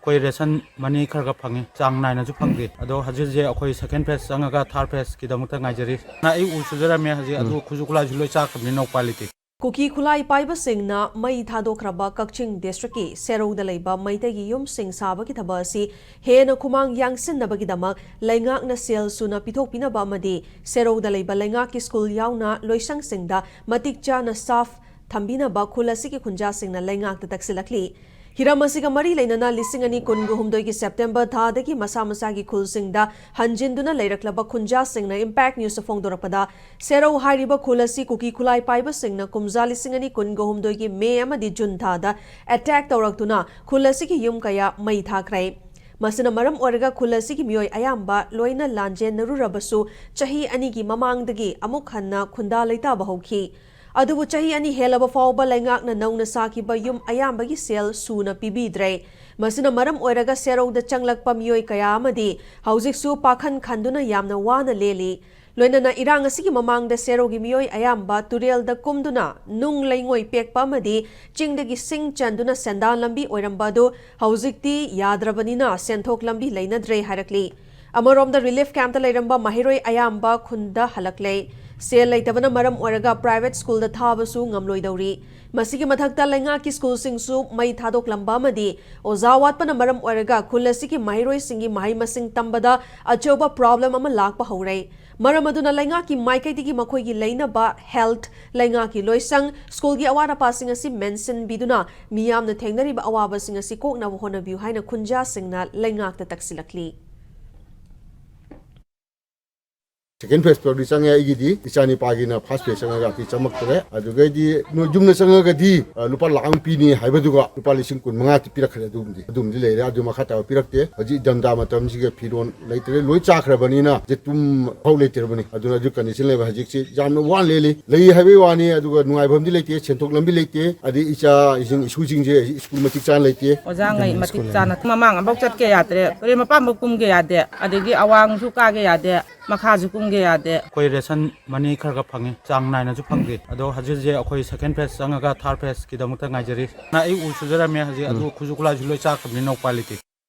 कोई ration money Kharga fungi चांग नाइना जु फंगदे अदो हजिर जे अखोई सेकेंड फेज संगा थर्ड फेज की दमुता ngaijari na ai usudara me haji adu khujukula juloi chak ni no quality Kuki Kulai Paiba Singna Mai Thadokraba Kakching District Serou da Laiba Maitagi Yum Sing Sabaki Tabasi Hena Kumang Yang Sinabagidama Laingak na Sel Suna Pitok Pinaba Madi Serou da Laiba Laingaki School Yauna Loisang Singda Matikja na staff Thambina ba Kulasiki Kunja Singna Laingak da Taksilakli Hiramasiga Mari Lainana Lisingani Kunguhumdogi September Thadagi Masamasagi Kulsingda Hanjinduna Lairaklaba Kunja Singna Impact News of Fongdorapada Serou Hariba Kulasi Kuki Kulai Paiba Singna Kumza Lisingani Kunguhumdogi May Amadi Jun Thada Attack Taurakuna Kulasiki Yum Kaya Mai Thakrai Masina Maram Oraga Kulasiki Miyoi Ayamba Loina Lanjen Narurabasu Chahi Anigi Mamangdagi Amuk Hanna Kunda Laita Bahauki Adubu chahi ani helaba fawba laingak na nauna sakiba yum ayambagi sel suna pibidre masina maram oiraga serou da changlakpa miyoi kaya amadi hauzik su pakhan khanduna yamna wana leli loinana irang asigi mamang da serou gi miyoi ayamba turel da kumduna nung laingoi pekpa amadi chingdagi sing chanduna sendan lambi oiramba do hauzikti yadrabanina senthok lambi leinadre harakli amarom da relief camp ta leiramba mahiroi ayamba khunda halaklei Sel Laitabana Maram Oraga private school the Tabasu Ngamloidauri. Masiki Matakta Langaki school sing soup, Mai Tadok Lambamadi, Ozawat Panamaram Oraga, Kulasiki Mahiroi Singi Mahimasing Tambada, Achoba problem Amalak Pahore. Maramaduna Langaki Maikatiki Makogi Laina Ba Health, Langaki Loisang, School Awara passing a si Menson Biduna, Miam the Tenari Awaba sing a Sikok Navahona View Hina Kunja Singna, Langak the Taxilakli. Second phase to disanga igidi isani pagina first phase sanga ti chamaktre adugadi no jumna sanga gadi lupa lang pini haibaduga lupa lising kun manga ti pirakhle dumdi leire adu makhata pirakte haji damda matam sige phiron leitre loi chakhra na je tum phau leitre bani aduna ju condition le haji si jamna wan leli lei haibe wani aduga nuai bhamdi leite senthok lambi leite adi icha ising isu jing je school matik chan leite ojangai matik chan mamang abok chat ke yatre kore mapam kum ge yade adigi awang su ka ge yade Makhazu kumge yade koi resan mani kharga phange chang naina ju phangde ado hajir je akhoi second phase anga third phase ki damuta ngaijari na ai usudara me haji adu khujukula juloi chak ni no quality